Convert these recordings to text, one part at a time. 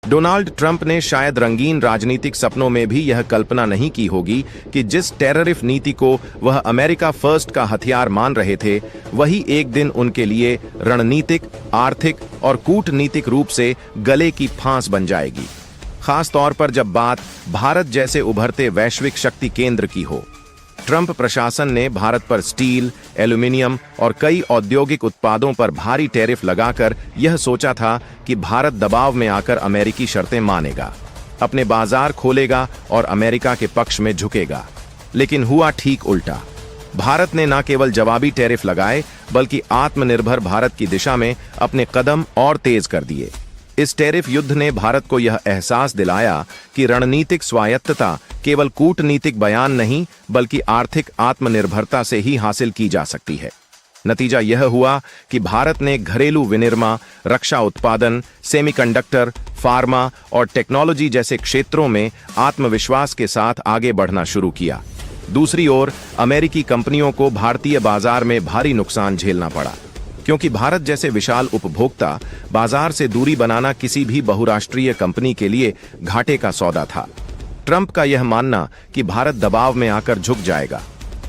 Donald Trump ने शायद रंगीन राजनीतिक सपनों में भी यह कल्पना नहीं की होगी कि जिस टेररिफ नीति को वह अमेरिका फर्स्ट का हथियार मान रहे थे, वही एक दिन उनके लिए रणनीतिक, आर्थिक और कूटनीतिक रूप से गले की फांस बन जाएगी, खास तौर पर जब बात भारत जैसे उभरते वैश्विक शक्ति केंद्र की हो। ट्रंप प्रशासन ने भारत पर स्टील, एल्यूमिनियम और कई औद्योगिक उत्पादों पर भारी टैरिफ लगाकर यह सोचा था कि भारत दबाव में आकर अमेरिकी शर्तें मानेगा, अपने बाजार खोलेगा और अमेरिका के पक्ष में झुकेगा। लेकिन हुआ ठीक उल्टा। भारत ने न केवल जवाबी टैरिफ लगाए, बल्कि आत्मनिर्भर भारत की दिशा में अपने कदम और तेज कर दिए। इस टैरिफ युद्ध ने भारत को यह एहसास दिलाया कि रणनीतिक स्वायत्तता केवल कूटनीतिक बयान नहीं, बल्कि आर्थिक आत्मनिर्भरता से ही हासिल की जा सकती है। नतीजा यह हुआ कि भारत ने घरेलू विनिर्माण, रक्षा उत्पादन, सेमीकंडक्टर, फार्मा और टेक्नोलॉजी जैसे क्षेत्रों में आत्मविश्वास के साथ आगे बढ़ना शुरू किया। दूसरी ओर अमेरिकी कंपनियों को भारतीय बाजार में भारी नुकसान झेलना पड़ा, क्योंकि भारत जैसे विशाल उपभोक्ता बाजार से दूरी बनाना किसी भी बहुराष्ट्रीय कंपनी के लिए घाटे का सौदा था। ट्रंप का यह मानना कि भारत दबाव में आकर झुक जाएगा,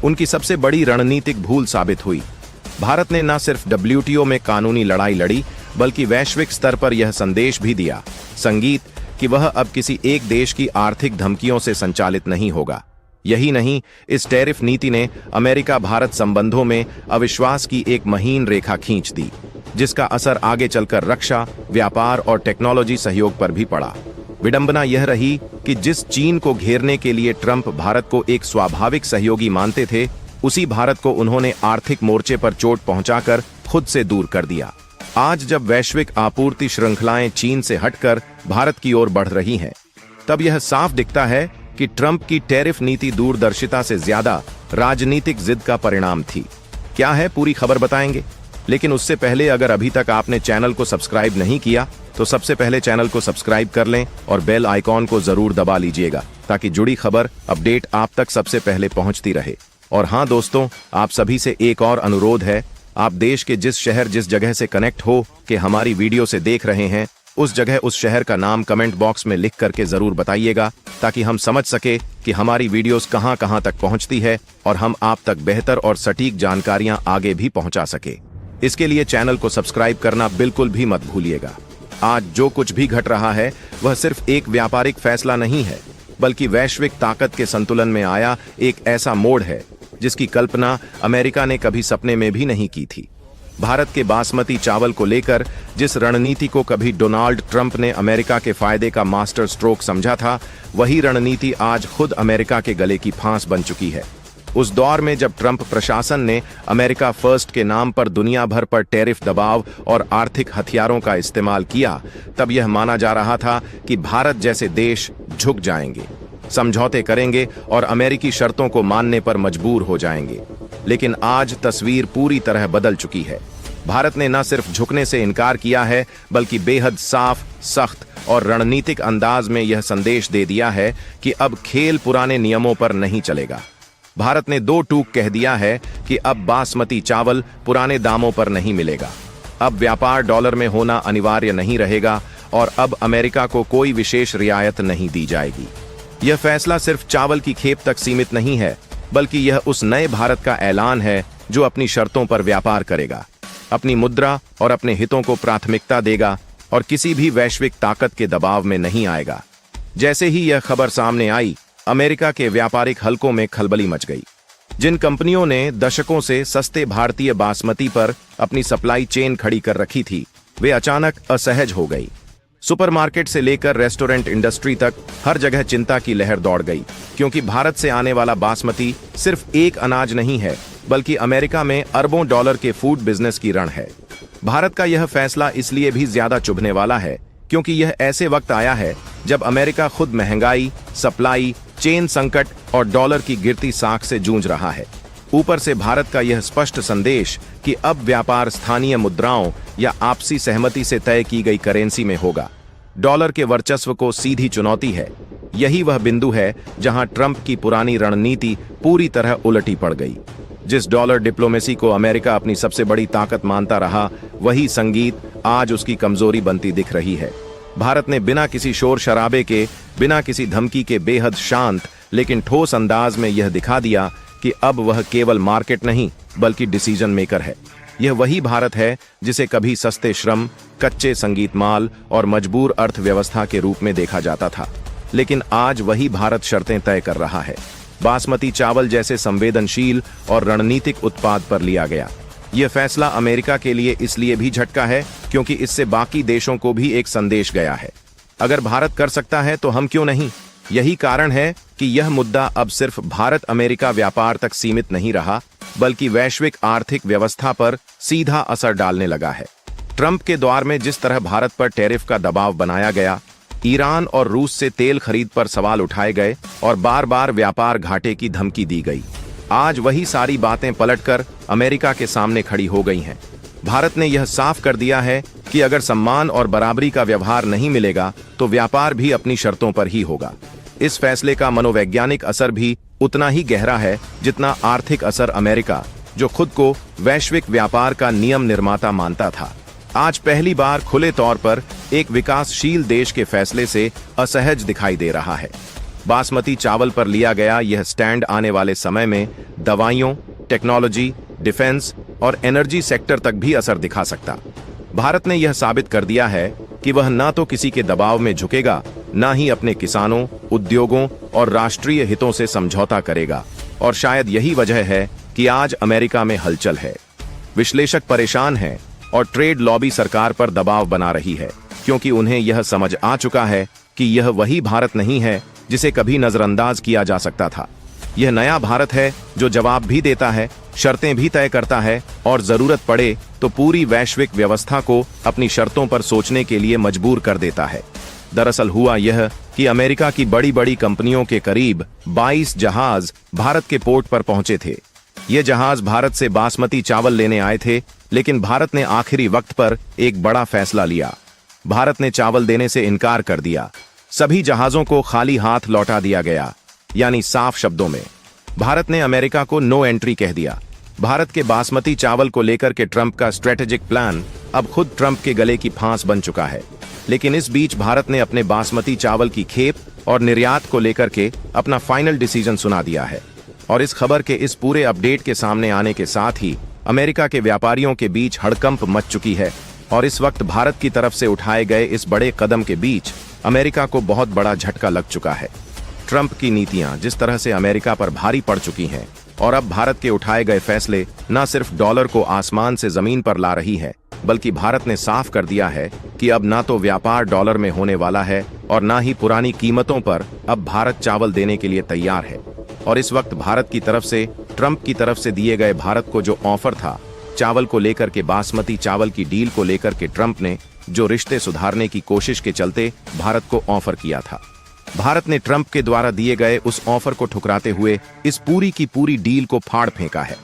उनकी सबसे बड़ी रणनीतिक भूल साबित हुई। भारत ने न सिर्फ WTO में कानूनी लड़ाई लड़ी, बल्कि वैश्विक स्तर पर यह संदेश भी दिया संगीत कि वह अब किसी एक देश की आर्थिक धमकियों से संचालित नहीं होगा। यही नहीं, इस टैरिफ नीति ने अमेरिका भारत संबंधों में अविश्वास की एक महीन रेखा खींच दी, जिसका असर आगे चलकर रक्षा, व्यापार और टेक्नोलॉजी सहयोग पर भी पड़ा। विडंबना यह रही कि जिस चीन को घेरने के लिए ट्रंप भारत को एक स्वाभाविक सहयोगी मानते थे, उसी भारत को उन्होंने आर्थिक मोर्चे पर चोट पहुंचाकर खुद से दूर कर दिया। आज जब वैश्विक आपूर्ति श्रृंखलाएं चीन से हटकर भारत की ओर बढ़ रही हैं, तब यह साफ दिखता है कि ट्रंप की टैरिफ नीति दूरदर्शिता से ज्यादा राजनीतिक जिद का परिणाम थी। क्या है पूरी खबर बताएंगे, लेकिन उससे पहले अगर अभी तक आपने चैनल को सब्सक्राइब नहीं किया तो सबसे पहले चैनल को सब्सक्राइब कर लें और बेल आइकॉन को जरूर दबा लीजिएगा, ताकि जुड़ी खबर अपडेट आप तक सबसे पहले पहुंचती रहे। और हाँ दोस्तों, आप सभी से एक और अनुरोध है, आप देश के जिस शहर जिस जगह से कनेक्ट हो के हमारी वीडियो से देख रहे हैं, उस जगह उस शहर का नाम कमेंट बॉक्स में लिख करके जरूर बताइएगा, ताकि हम समझ सके कि हमारी वीडियोस कहां कहां तक पहुंचती है और हम आप तक बेहतर और सटीक जानकारियां आगे भी पहुंचा सके। इसके लिए चैनल को सब्सक्राइब करना बिल्कुल भी मत भूलिएगा। आज जो कुछ भी घट रहा है वह सिर्फ एक व्यापारिक फैसला नहीं है, बल्कि वैश्विक ताकत के संतुलन में आया एक ऐसा मोड़ है जिसकी कल्पना अमेरिका ने कभी सपने में भी नहीं की थी। भारत के बासमती चावल को लेकर जिस रणनीति को कभी डोनाल्ड ट्रंप ने अमेरिका के फायदे का मास्टर स्ट्रोक समझा था, वही रणनीति आज खुद अमेरिका के गले की फांस बन चुकी है। उस दौर में जब ट्रंप प्रशासन ने अमेरिका फर्स्ट के नाम पर दुनिया भर पर टैरिफ दबाव और आर्थिक हथियारों का इस्तेमाल किया, तब यह माना जा रहा था कि भारत जैसे देश झुक जाएंगे, समझौते करेंगे और अमेरिकी शर्तों को मानने पर मजबूर हो जाएंगे। लेकिन आज तस्वीर पूरी तरह बदल चुकी है। भारत ने न सिर्फ झुकने से इनकार किया है, बल्कि बेहद साफ, सख्त और रणनीतिक अंदाज में यह संदेश दे दिया है कि अब खेल पुराने नियमों पर नहीं चलेगा। भारत ने दो टूक कह दिया है कि अब बासमती चावल पुराने दामों पर नहीं मिलेगा, अब व्यापार डॉलर में होना अनिवार्य नहीं रहेगा और अब अमेरिका को कोई विशेष रियायत नहीं दी जाएगी। यह फैसला सिर्फ चावल की खेप तक सीमित नहीं है, बल्कि यह उस नए भारत का ऐलान है जो अपनी शर्तों पर व्यापार करेगा, अपनी मुद्रा और अपने हितों को प्राथमिकता देगा और किसी भी वैश्विक ताकत के दबाव में नहीं आएगा। जैसे ही यह खबर सामने आई, अमेरिका के व्यापारिक हलकों में खलबली मच गई। जिन कंपनियों ने दशकों से सस्ते भारतीय बासमती पर अपनी सप्लाई चेन खड़ी कर रखी थी, वे अचानक असहज हो गई। सुपरमार्केट से लेकर रेस्टोरेंट इंडस्ट्री तक हर जगह चिंता की लहर दौड़ गई, क्योंकि भारत से आने वाला बासमती सिर्फ एक अनाज नहीं है, बल्कि अमेरिका में अरबों डॉलर के फूड बिजनेस की रण है। भारत का यह फैसला इसलिए भी ज्यादा चुभने वाला है, क्योंकि यह ऐसे वक्त आया है जब अमेरिका खुद महंगाई, सप्लाई चेन संकट और डॉलर की गिरती साख से जूझ रहा है। ऊपर से भारत का यह स्पष्ट संदेश कि अब व्यापार स्थानीय मुद्राओं या आपसी सहमति से तय की गई करेंसी में होगा, डॉलर के वर्चस्व को सीधी चुनौती है। यही वह बिंदु है जहां ट्रंप की पुरानी रणनीति पूरी तरह उलटी पड़ गई। जिस डॉलर डिप्लोमेसी को अमेरिका अपनी सबसे बड़ी ताकत मानता रहा, वही संगीत आज उसकी कमजोरी बनती दिख रही है। भारत ने बिना किसी शोर शराबे के, बिना किसी धमकी के बेहद शांत लेकिन ठोस अंदाज में यह दिखा दिया कि अब वह केवल मार्केट नहीं बल्कि डिसीजन मेकर है। यह वही भारत है जिसे कभी सस्ते श्रम, कच्चे संगीत माल और मजबूर अर्थव्यवस्था के रूप में देखा जाता था, लेकिन आज वही भारत शर्तें तय कर रहा है। बासमती चावल जैसे संवेदनशील और रणनीतिक उत्पाद पर लिया गया। यह फैसला अमेरिका के लिए इसलिए भी झटका है क्योंकि इससे बाकी देशों को भी एक संदेश गया है, अगर भारत कर सकता है तो हम क्यों नहीं। यही कारण है कि यह मुद्दा अब सिर्फ भारत अमेरिका व्यापार तक सीमित नहीं रहा, बल्कि वैश्विक आर्थिक व्यवस्था पर सीधा असर डालने लगा है। ट्रंप के दौर में जिस तरह भारत पर टैरिफ का दबाव बनाया गया, ईरान और रूस से तेल खरीद पर सवाल उठाए गए और बार बार व्यापार घाटे की धमकी दी गई, आज वही सारी बातें पलटकर अमेरिका के सामने खड़ी हो गई हैं। भारत ने यह साफ कर दिया है कि अगर सम्मान और बराबरी का व्यवहार नहीं मिलेगा तो व्यापार भी अपनी शर्तों पर ही होगा। इस फैसले का मनोवैज्ञानिक असर भी उतना ही गहरा है जितना आर्थिक असर। अमेरिका, जो खुद को वैश्विक व्यापार का नियम निर्माता मानता था, आज पहली बार खुले तौर पर एक विकासशील देश के फैसले से असहज दिखाई दे रहा है। बासमती चावल पर लिया गया यह स्टैंड आने वाले समय में दवाइयों, टेक्नोलॉजी, डिफेंस और एनर्जी सेक्टर तक भी असर दिखा सकता। भारत ने यह साबित कर दिया है कि वह न तो किसी के दबाव में झुकेगा, न ही अपने किसानों, उद्योगों और राष्ट्रीय हितों से समझौता करेगा। और शायद यही वजह है कि आज अमेरिका में हलचल है। विश्लेषक परेशान हैं और ट्रेड लॉबी सरकार पर दबाव बना रही है, क्योंकि उन्हें यह समझ आ चुका है कि यह वही भारत नहीं है जिसे कभी नजरअंदाज किया जा सकता था। यह नया भारत है जो जवाब भी देता है, शर्तें भी तय करता है और जरूरत पड़े तो पूरी वैश्विक व्यवस्था को अपनी शर्तों पर सोचने के लिए मजबूर कर देता है। दरअसल हुआ यह कि अमेरिका की बड़ी बड़ी कंपनियों के करीब 22 जहाज भारत के पोर्ट पर पहुंचे थे। ये जहाज भारत से बासमती चावल लेने आए थे, लेकिन भारत ने आखिरी वक्त पर एक बड़ा फैसला लिया। भारत ने चावल देने से इनकार कर दिया। सभी जहाजों को खाली हाथ लौटा दिया गया, यानी साफ शब्दों में भारत ने अमेरिका को नो एंट्री कह दिया। भारत के बासमती चावल को लेकर के ट्रंप का स्ट्रेटेजिक प्लान अब खुद ट्रंप के गले की फांस बन चुका है। लेकिन इस बीच भारत ने अपने बासमती चावल की खेप और निर्यात को लेकर के अपना फाइनल डिसीजन सुना दिया है। और इस खबर के इस पूरे अपडेट के सामने आने के साथ ही अमेरिका के व्यापारियों के बीच हड़कंप मच चुकी है। और इस वक्त भारत की तरफ से उठाए गए इस बड़े कदम के बीच अमेरिका को बहुत बड़ा झटका लग चुका है। ट्रंप की नीतियां जिस तरह से अमेरिका पर भारी पड़ चुकी हैं और अब भारत के उठाए गए फैसले न सिर्फ डॉलर को आसमान से जमीन पर ला रही है, बल्कि भारत ने साफ कर दिया है कि अब ना तो व्यापार डॉलर में होने वाला है और ना ही पुरानी कीमतों पर अब भारत चावल देने के लिए तैयार है। और इस वक्त भारत की तरफ से, ट्रंप की तरफ से दिए गए भारत को जो ऑफर था चावल को लेकर के, बासमती चावल की डील को लेकर के ट्रंप ने जो रिश्ते सुधारने की कोशिश के चलते भारत को ऑफर किया था, भारत ने ट्रंप के द्वारा दिए गए उस ऑफर को ठुकराते हुए इस पूरी की पूरी डील को फाड़ फेंका है।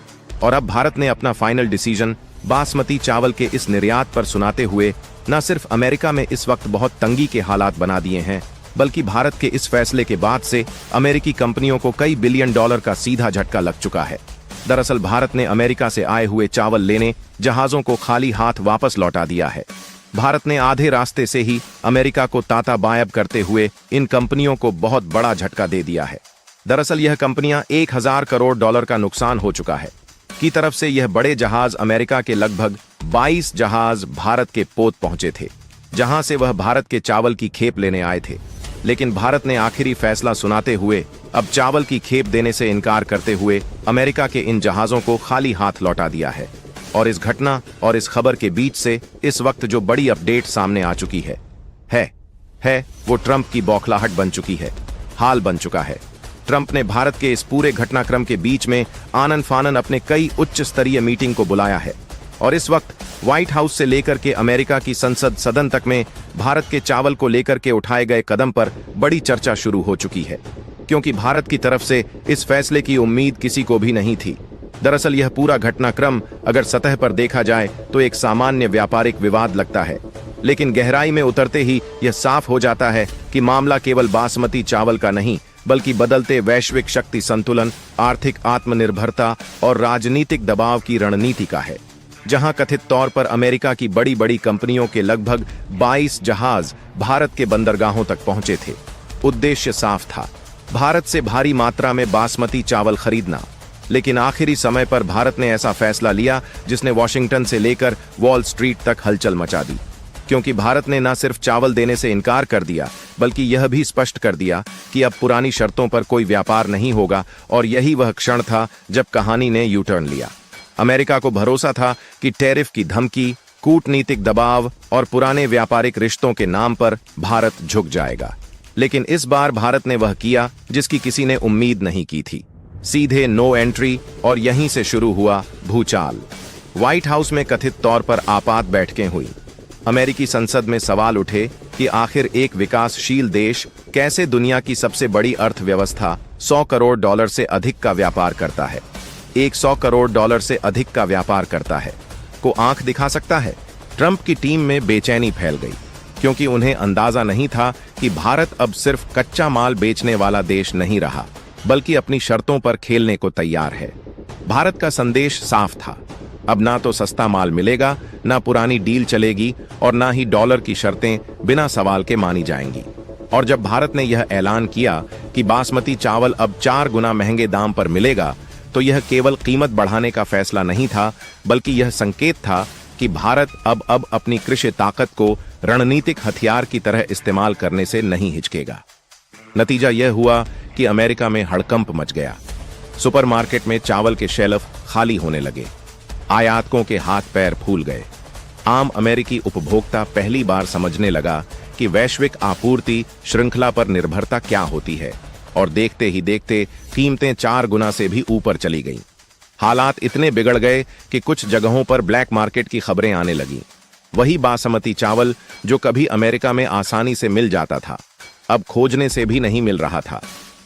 और अब भारत ने अपना फाइनल डिसीजन बासमती चावल के इस निर्यात पर सुनाते हुए न सिर्फ अमेरिका में इस वक्त बहुत तंगी के हालात बना दिए हैं, बल्कि भारत के इस फैसले के बाद से अमेरिकी कंपनियों को कई बिलियन डॉलर का सीधा झटका लग चुका है। दरअसल भारत ने अमेरिका से आए हुए चावल लेने जहाजों को खाली हाथ वापस लौटा दिया है। भारत ने आधे रास्ते से ही अमेरिका को ताता बायब करते हुए इन कंपनियों को बहुत बड़ा झटका दे दिया है। दरअसल यह कंपनियां 1000 करोड़ डॉलर का नुकसान हो चुका है की तरफ से यह बड़े जहाज अमेरिका के लगभग 22 जहाज भारत के पोत पहुंचे थे, जहां से वह भारत के चावल की खेप लेने आए थे। लेकिन भारत ने आखिरी फैसला सुनाते हुए अब चावल की खेप देने से इनकार करते हुए अमेरिका के इन जहाजों को खाली हाथ लौटा दिया है। और इस घटना और इस खबर के बीच से इस वक्त जो बड़ी अपडेट सामने आ चुकी है वो ट्रंप की बौखलाहट बन चुकी है, हाल बन चुका है। ट्रंप ने भारत के इस पूरे घटनाक्रम के बीच में आनन फानन अपने कई उच्च स्तरीय मीटिंग को बुलाया है। और इस वक्त व्हाइट हाउस से लेकर के अमेरिका की संसद सदन तक में भारत के चावल को लेकर के उठाए गए कदम पर बड़ी चर्चा शुरू हो चुकी है, क्योंकि भारत की तरफ से इस फैसले की उम्मीद किसी को भी नहीं थी। दरअसल यह पूरा घटनाक्रम अगर सतह पर देखा जाए तो एक सामान्य व्यापारिक विवाद लगता है, लेकिन गहराई में उतरते ही यह साफ हो जाता है कि मामला केवल बासमती चावल का नहीं, बल्कि बदलते वैश्विक शक्ति संतुलन, आर्थिक आत्मनिर्भरता और राजनीतिक दबाव की रणनीति का है। जहां कथित तौर पर अमेरिका की बड़ी बड़ी कंपनियों के लगभग 22 जहाज भारत के बंदरगाहों तक पहुंचे थे। उद्देश्य साफ था, भारत से भारी मात्रा में बासमती चावल खरीदना। लेकिन आखिरी समय पर भारत ने ऐसा फैसला लिया जिसने वॉशिंगटन से लेकर वॉल स्ट्रीट तक हलचल मचा दी, क्योंकि भारत ने न सिर्फ चावल देने से इनकार कर दिया बल्कि यह भी स्पष्ट कर दिया कि अब पुरानी शर्तों पर कोई व्यापार नहीं होगा। और यही वह क्षण था जब कहानी ने यू टर्न लिया। अमेरिका को भरोसा था कि टैरिफ की धमकी, कूटनीतिक दबाव और पुराने व्यापारिक रिश्तों के नाम पर भारत झुक जाएगा। लेकिन इस बार भारत ने वह किया जिसकी किसी ने उम्मीद नहीं की थी। सीधे नो एंट्री, और यहीं से शुरू हुआ भूचाल। व्हाइट हाउस में कथित तौर पर आपात बैठकें हुई। अमेरिकी संसद में सवाल उठे कि आखिर एक विकासशील देश कैसे दुनिया की सबसे बड़ी अर्थव्यवस्था $100 करोड़ से अधिक का व्यापार करता है, $100 करोड़ से अधिक का व्यापार करता है, को आंख दिखा सकता है। ट्रंप की टीम में बेचैनी फैल गई, क्योंकि उन्हें अंदाजा नहीं था कि भारत अब सिर्फ कच्चा माल बेचने वाला देश नहीं रहा, बल्कि अपनी शर्तों पर खेलने को तैयार है। भारत का संदेश साफ था, अब ना तो सस्ता माल मिलेगा, ना पुरानी डील चलेगी, और ना ही डॉलर की शर्तें बिना सवाल के मानी जाएंगी। और जब भारत ने यह ऐलान किया कि बासमती चावल अब 4 गुना महंगे दाम पर मिलेगा, तो यह केवल कीमत बढ़ाने का फैसला नहीं था, बल्कि यह संकेत था कि भारत अब अपनी कृषि ताकत को रणनीतिक हथियार की तरह इस्तेमाल करने से नहीं हिचकेगा। नतीजा यह हुआ कि अमेरिका में हड़कंप मच गया। सुपरमार्केट में चावल के शेल्फ खाली होने लगे, आयातकों के हाथ पैर फूल गए। आम अमेरिकी उपभोक्ता पहली बार समझने लगा कि वैश्विक आपूर्ति श्रृंखला पर निर्भरता क्या होती है, और देखते ही देखते कीमतें 4 गुना से भी ऊपर चली गईं। हालात इतने बिगड़ गए कि कुछ जगहों पर ब्लैक मार्केट की खबरें आने लगीं। वही बासमती चावल जो कभी अमेरिका में आसानी से मिल जाता था, अब खोजने से भी नहीं मिल रहा था।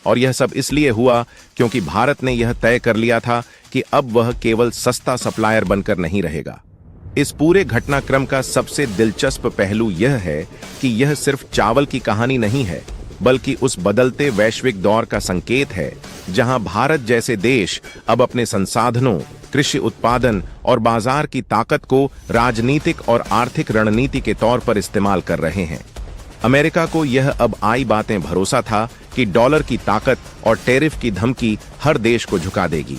और यह सब इसलिए हुआ क्योंकि भारत ने यह तय कर लिया था कि अब वह केवल सस्ता सप्लायर बनकर नहीं रहेगा। इस पूरे घटनाक्रम का सबसे दिलचस्प पहलू यह है कि यह सिर्फ चावल की कहानी नहीं है, बल्कि उस बदलते वैश्विक दौर का संकेत है जहां भारत जैसे देश अब अपने संसाधनों, कृषि उत्पादन और बाजार की ताकत को राजनीतिक और आर्थिक रणनीति के तौर पर इस्तेमाल कर रहे हैं। अमेरिका को यह अब आई बातें भरोसा था कि डॉलर की ताकत और टैरिफ की धमकी हर देश को झुका देगी।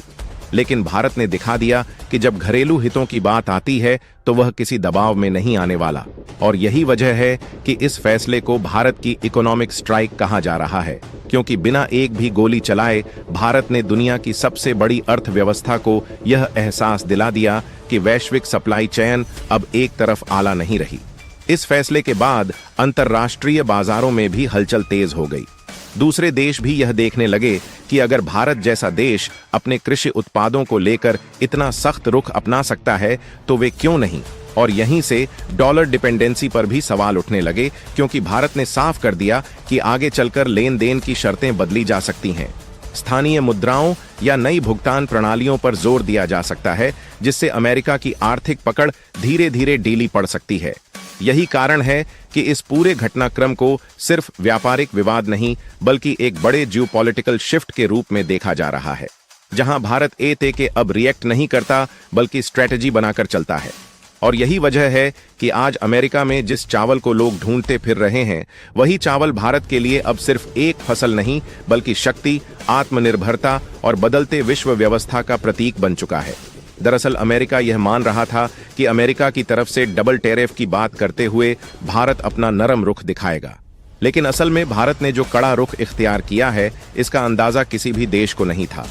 लेकिन भारत ने दिखा दिया कि जब घरेलू हितों की बात आती है तो वह किसी दबाव में नहीं आने वाला। और यही वजह है कि इस फैसले को भारत की इकोनॉमिक स्ट्राइक कहा जा रहा है, क्योंकि बिना एक भी गोली चलाए भारत ने दुनिया की सबसे बड़ी अर्थव्यवस्था को यह एहसास दिला दिया कि वैश्विक सप्लाई चेन अब एक तरफ आला नहीं रही। इस फैसले के बाद अंतर्राष्ट्रीय बाजारों में भी हलचल तेज हो गई। दूसरे देश भी यह देखने लगे कि अगर भारत जैसा देश अपने कृषि उत्पादों को लेकर इतना सख्त रुख अपना सकता है तो वे क्यों नहीं। और यहीं से डॉलर डिपेंडेंसी पर भी सवाल उठने लगे, क्योंकि भारत ने साफ कर दिया कि आगे चलकर लेन देन की शर्तें बदली जा सकती हैं। स्थानीय मुद्राओं या नई भुगतान प्रणालियों पर जोर दिया जा सकता है, जिससे अमेरिका की आर्थिक पकड़ धीरे धीरे ढीली पड़ सकती है। यही कारण है कि इस पूरे घटनाक्रम को सिर्फ व्यापारिक विवाद नहीं, बल्कि एक बड़े जियोपॉलिटिकल शिफ्ट के रूप में देखा जा रहा है, जहां भारत ए के अब रिएक्ट नहीं करता बल्कि स्ट्रेटजी बनाकर चलता है। और यही वजह है कि आज अमेरिका में जिस चावल को लोग ढूंढते फिर रहे हैं, वही चावल भारत के लिए अब सिर्फ एक फसल नहीं, बल्कि शक्ति, आत्मनिर्भरता और बदलते विश्व व्यवस्था का प्रतीक बन चुका है। दरअसल अमेरिका यह मान रहा था कि अमेरिका की तरफ से डबल टैरिफ की बात करते हुए भारत अपना नरम रुख दिखाएगा, लेकिन असल में भारत ने जो कड़ा रुख इख्तियार किया है, इसका अंदाजा किसी भी देश को नहीं था।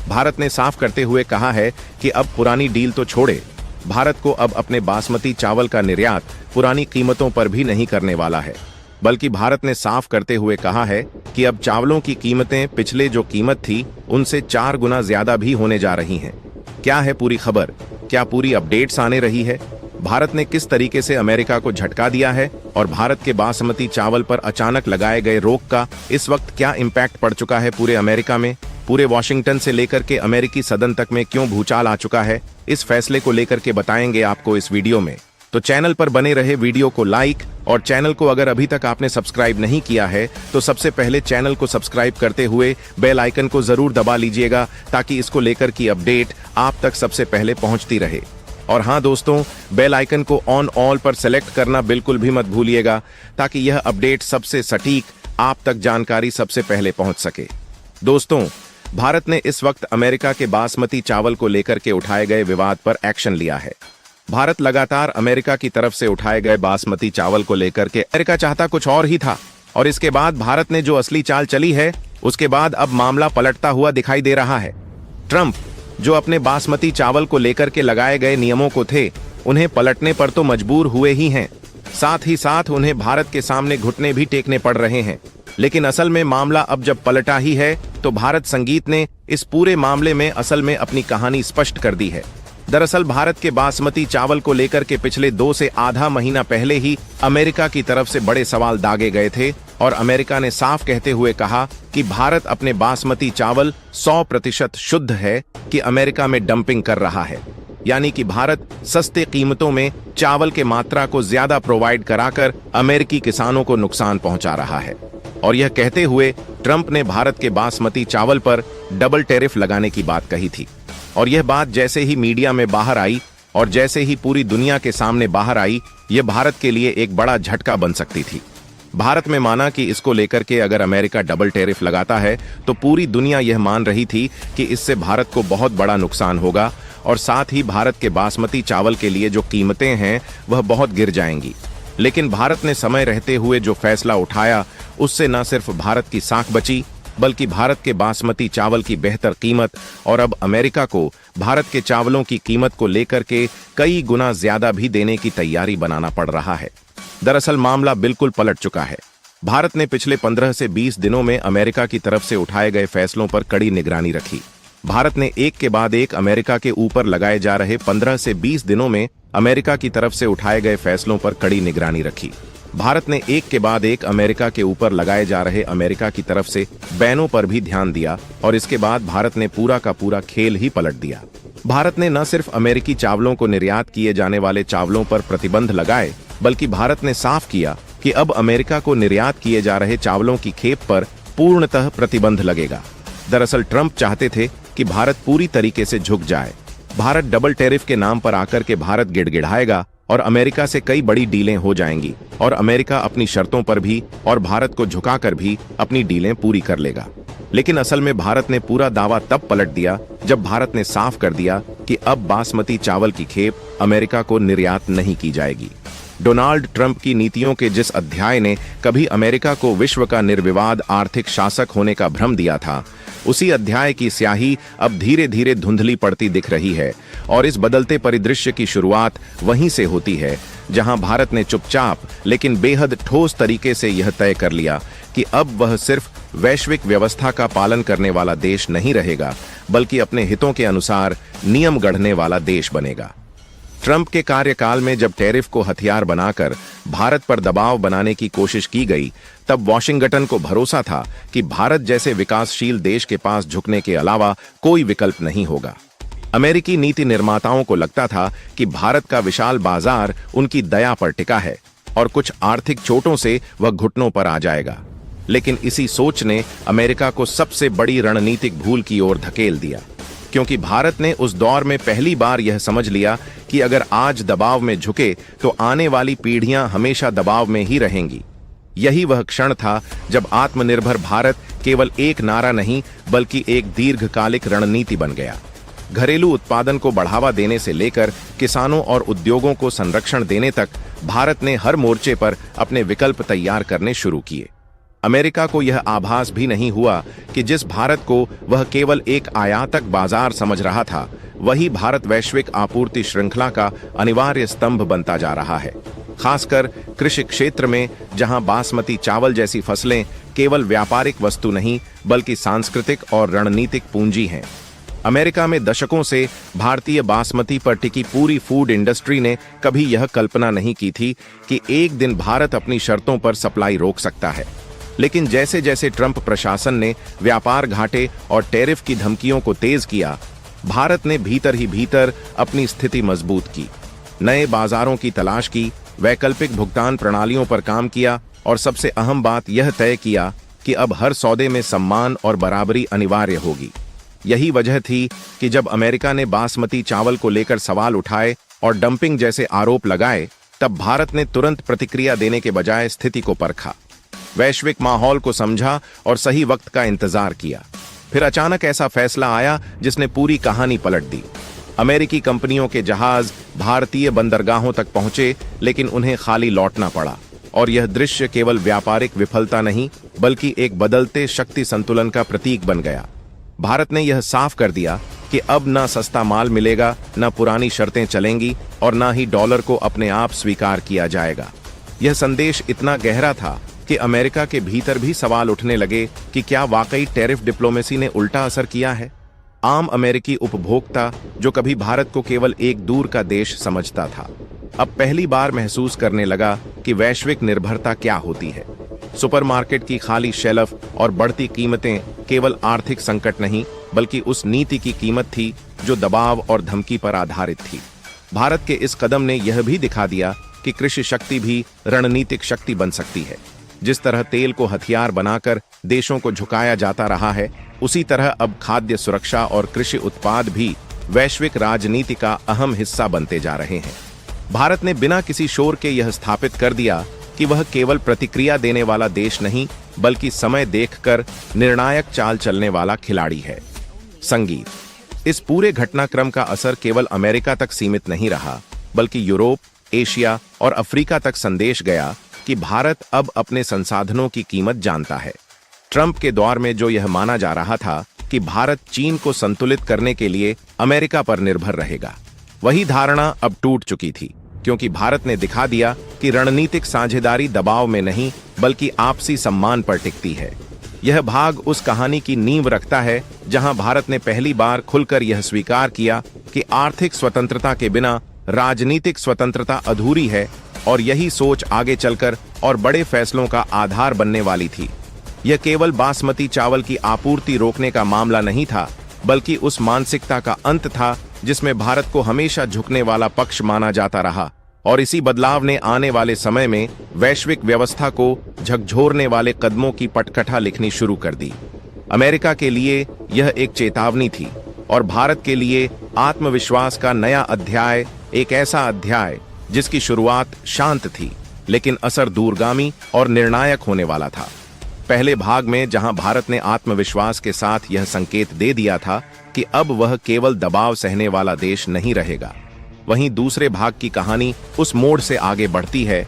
भारत ने साफ करते हुए कहा है कि अब पुरानी डील तो छोड़े, भारत को अब अपने बासमती चावल का निर्यात पुरानी कीमतों पर भी नहीं करने वाला है, बल्कि भारत ने साफ करते हुए कहा है कि अब चावलों की कीमतें पिछले जो कीमत थी उनसे 4 गुना ज्यादा भी होने जा रही हैं। क्या है पूरी खबर? क्या पूरी अपडेट्स आने रही है? भारत ने किस तरीके से अमेरिका को झटका दिया है, और भारत के बासमती चावल पर अचानक लगाए गए रोक का इस वक्त क्या इम्पैक्ट पड़ चुका है पूरे अमेरिका में? पूरे वॉशिंगटन से लेकर के अमेरिकी सदन तक में क्यों भूचाल आ चुका है? इस फैसले को लेकर के बताएंगे आपको इस वीडियो में। तो चैनल पर बने रहे, वीडियो को लाइक, और चैनल को अगर अभी तक आपने सब्सक्राइब नहीं किया है तो सबसे पहले चैनल को सब्सक्राइब करते हुए बेल आइकन को जरूर दबा लीजिएगा, ताकि इसको लेकर की अपडेट आप तक सबसे पहले पहुंचती रहे। और हाँ दोस्तों, बेल आइकन को ऑन ऑल पर सेलेक्ट करना बिल्कुल भी मत भूलिएगा, ताकि यह अपडेट सबसे सटीक आप तक जानकारी सबसे पहले पहुंच सके। दोस्तों, भारत ने इस वक्त अमेरिका के बासमती चावल को लेकर के उठाए गए विवाद पर एक्शन लिया है। भारत लगातार अमेरिका की तरफ से उठाए गए बासमती चावल को लेकर के, अमेरिका चाहता कुछ और ही था, और इसके बाद भारत ने जो असली चाल चली है, उसके बाद अब मामला पलटता हुआ दिखाई दे रहा है। ट्रंप, जो अपने बासमती चावल को लेकर के लगाए गए नियमों को थे, उन्हें पलटने पर तो मजबूर हुए ही हैं, साथ ही साथ उन्हें भारत के सामने घुटने भी टेकने पड़ रहे हैं। लेकिन असल में मामला अब जब पलटा ही है, तो भारत संगीत ने इस पूरे मामले में असल में अपनी कहानी स्पष्ट कर दी है। दरअसल भारत के बासमती चावल को लेकर के पिछले 2 से आधा महीना पहले ही अमेरिका की तरफ से बड़े सवाल दागे गए थे, और अमेरिका ने साफ कहते हुए कहा कि भारत अपने बासमती चावल 100% शुद्ध है कि अमेरिका में डंपिंग कर रहा है, यानी कि भारत सस्ते कीमतों में चावल के मात्रा को ज्यादा प्रोवाइड कराकर अमेरिकी किसानों को नुकसान पहुंचा रहा है। और यह कहते हुए ट्रंप ने भारत के बासमती चावल पर डबल टैरिफ लगाने की बात कही थी। और यह बात जैसे ही मीडिया में बाहर आई और जैसे ही पूरी दुनिया के सामने बाहर आई, यह भारत के लिए एक बड़ा झटका बन सकती थी। भारत में माना कि इसको लेकर के अगर अमेरिका डबल टैरिफ लगाता है, तो पूरी दुनिया यह मान रही थी कि इससे भारत को बहुत बड़ा नुकसान होगा, और साथ ही भारत के बासमती चावल के लिए जो कीमतें हैं वह बहुत गिर जाएंगी। लेकिन भारत ने समय रहते हुए जो फैसला उठाया, उससे न सिर्फ भारत की साख बची, बल्कि भारत के बासमती चावल की बेहतर कीमत, और अब अमेरिका को भारत के चावलों की कीमत को लेकर के कई गुना ज्यादा भी देने की तैयारी बनाना पड़ रहा है। दरअसल मामला बिल्कुल पलट चुका है। भारत ने पिछले 15 से 20 दिनों में अमेरिका की तरफ से उठाए गए फैसलों पर कड़ी निगरानी रखी। भारत ने एक के बाद एक अमेरिका के ऊपर लगाए जा रहे 15 से 20 दिनों में अमेरिका की तरफ से उठाए गए फैसलों पर कड़ी निगरानी रखी। भारत ने एक के बाद एक अमेरिका के ऊपर लगाए जा रहे अमेरिका की तरफ से बैनों पर भी ध्यान दिया, और इसके बाद भारत ने पूरा का पूरा खेल ही पलट दिया। भारत ने न सिर्फ अमेरिकी चावलों को निर्यात किए जाने वाले चावलों पर प्रतिबंध लगाए, बल्कि भारत ने साफ किया कि अब अमेरिका को निर्यात किए जा रहे चावलों की खेप पर पूर्णतः प्रतिबंध लगेगा। दरअसल ट्रंप चाहते थे कि भारत पूरी तरीके से झुक जाए। भारत डबल टैरिफ के नाम पर आकर के भारत गिड़गिड़ाएगा और अमेरिका से कई बड़ी डीलें हो जाएंगी, और अमेरिका अपनी शर्तों पर भी और भारत को झुकाकर भी अपनी डीलें पूरी कर लेगा। लेकिन असल में भारत ने पूरा दावा तब पलट दिया जब भारत ने साफ कर दिया कि अब बासमती चावल की खेप अमेरिका को निर्यात नहीं की जाएगी। डोनाल्ड ट्रंप की नीतियों के जिस अध्याय ने कभी अमेरिका को विश्व का निर्विवाद आर्थिक शासक होने का भ्रम दिया था, उसी अध्याय की स्याही अब धीरे धीरे धुंधली पड़ती दिख रही है, और इस बदलते परिदृश्य की शुरुआत वहीं से होती है जहां भारत ने चुपचाप लेकिन बेहद ठोस तरीके से यह तय कर लिया कि अब वह सिर्फ वैश्विक व्यवस्था का पालन करने वाला देश नहीं रहेगा, बल्कि अपने हितों के अनुसार नियम गढ़ने वाला देश बनेगा। ट्रंप के कार्यकाल में जब टैरिफ को हथियार बनाकर भारत पर दबाव बनाने की कोशिश की गई, तब वॉशिंगटन को भरोसा था कि भारत जैसे विकासशील देश के पास झुकने के अलावा कोई विकल्प नहीं होगा। अमेरिकी नीति निर्माताओं को लगता था कि भारत का विशाल बाजार उनकी दया पर टिका है और कुछ आर्थिक चोटों से वह घुटनों पर आ जाएगा। लेकिन इसी सोच ने अमेरिका को सबसे बड़ी रणनीतिक भूल की ओर धकेल दिया, क्योंकि भारत ने उस दौर में पहली बार यह समझ लिया कि अगर आज दबाव में झुके तो आने वाली पीढ़ियां हमेशा दबाव में ही रहेंगी। यही वह क्षण था जब आत्मनिर्भर भारत केवल एक नारा नहीं, बल्कि एक दीर्घकालिक रणनीति बन गया। घरेलू उत्पादन को बढ़ावा देने से लेकर किसानों और उद्योगों को संरक्षण देने तक भारत ने हर मोर्चे पर अपने विकल्प तैयार करने शुरू किए। अमेरिका को यह आभास भी नहीं हुआ कि जिस भारत को वह केवल एक आयातक बाजार समझ रहा था, वही भारत वैश्विक आपूर्ति श्रृंखला का अनिवार्य स्तंभ बनता जा रहा है। खासकर कृषि क्षेत्र में, जहां बासमती चावल जैसी फसलें केवल व्यापारिक वस्तु नहीं, बल्कि सांस्कृतिक और रणनीतिक पूंजी हैं। अमेरिका में दशकों से भारतीय बासमती पर टिकी पूरी फूड इंडस्ट्री ने कभी यह कल्पना नहीं की थी कि एक दिन भारत अपनी शर्तों पर सप्लाई रोक सकता है। लेकिन जैसे जैसे ट्रंप प्रशासन ने व्यापार घाटे और टैरिफ की धमकियों को तेज किया, भारत ने भीतर ही भीतर अपनी स्थिति मजबूत की, नए बाजारों की तलाश की, वैकल्पिक भुगतान प्रणालियों पर काम किया, और सबसे अहम बात यह तय किया कि अब हर सौदे में सम्मान और बराबरी अनिवार्य होगी। यही वजह थी कि जब अमेरिका ने बासमती चावल को लेकर सवाल उठाए, और डंपिंग जैसे आरोप लगाए, तब भारत ने तुरंत प्रतिक्रिया देने के बजाय स्थिति को परखा, वैश्विक माहौल को समझा और सही वक्त का इंतजार किया। फिर अचानक ऐसा फैसला आया जिसने पूरी कहानी पलट दी। अमेरिकी कंपनियों के जहाज भारतीय बंदरगाहों तक पहुंचे, लेकिन उन्हें खाली लौटना पड़ा। और यह दृश्य केवल व्यापारिक विफलता नहीं, बल्कि एक बदलते शक्ति संतुलन का प्रतीक बन गया। भारत ने यह साफ कर दिया कि अब ना सस्ता माल मिलेगा, ना पुरानी शर्तें चलेंगी और ना ही डॉलर को अपने आप स्वीकार किया जाएगा। यह संदेश इतना गहरा था कि अमेरिका के भीतर भी सवाल उठने लगे कि क्या वाकई टैरिफ डिप्लोमेसी ने उल्टा असर किया है। आम अमेरिकी उपभोक्ता, जो कभी भारत को केवल एक दूर का देश समझता था, अब पहली बार महसूस करने लगा कि वैश्विक निर्भरता क्या होती है। सुपरमार्केट की खाली शेल्फ और बढ़ती कीमतें केवल आर्थिक संकट नहीं, बल्कि उस नीति की कीमत थी जो दबाव और धमकी पर आधारित थी। भारत के इस कदम ने यह भी दिखा दिया कि कृषि शक्ति भी रणनीतिक शक्ति बन सकती है। जिस तरह तेल को हथियार बनाकर देशों को झुकाया जाता रहा है, उसी तरह अब खाद्य सुरक्षा और कृषि उत्पाद भी वैश्विक राजनीति का अहम हिस्सा बनते जा रहे हैं। भारत ने बिना किसी शोर के यह स्थापित कर दिया कि वह केवल प्रतिक्रिया देने वाला देश नहीं, बल्कि समय देखकर निर्णायक चाल चलने वाला खिलाड़ी है। संगीत। इस पूरे घटनाक्रम का असर केवल अमेरिका तक सीमित नहीं रहा, बल्कि यूरोप, एशिया और अफ्रीका तक संदेश गया कि भारत अब अपने संसाधनों की कीमत जानता है। ट्रंप के दौर में जो यह माना जा रहा था कि भारत चीन को संतुलित करने के लिए अमेरिका पर निर्भर रहेगा, वही धारणा अब टूट चुकी थी, क्योंकि भारत ने दिखा दिया कि रणनीतिक साझेदारी दबाव में नहीं, बल्कि आपसी सम्मान पर टिकती है। यह भाग उस कहानी की नींव रखता है जहां भारत ने पहली बार खुलकर यह स्वीकार किया कि आर्थिक स्वतंत्रता के बिना राजनीतिक स्वतंत्रता अधूरी है, और यही सोच आगे चलकर और बड़े फैसलों का आधार बनने वाली थी। यह केवल बासमती चावल की आपूर्ति रोकने का मामला नहीं था, बल्कि उस मानसिकता का अंत था जिसमें भारत को हमेशा झुकने वाला पक्ष माना जाता रहा। और इसी बदलाव ने आने वाले समय में वैश्विक व्यवस्था को झकझोरने वाले कदमों की पटकथा लिखनी शुरू कर दी। अमेरिका के लिए यह एक चेतावनी थी, और भारत के लिए आत्मविश्वास का नया अध्याय, एक ऐसा अध्याय जिसकी शुरुआत शांत थी, लेकिन असर दूरगामी और निर्णायक होने वाला था। पहले भाग में जहां भारत ने आत्मविश्वास के साथ यह संकेत दे दिया था कि अब वह केवल दबाव सहने वाला देश नहीं रहेगा, वहीं दूसरे भाग की कहानी उस मोड़ से आगे बढ़ती है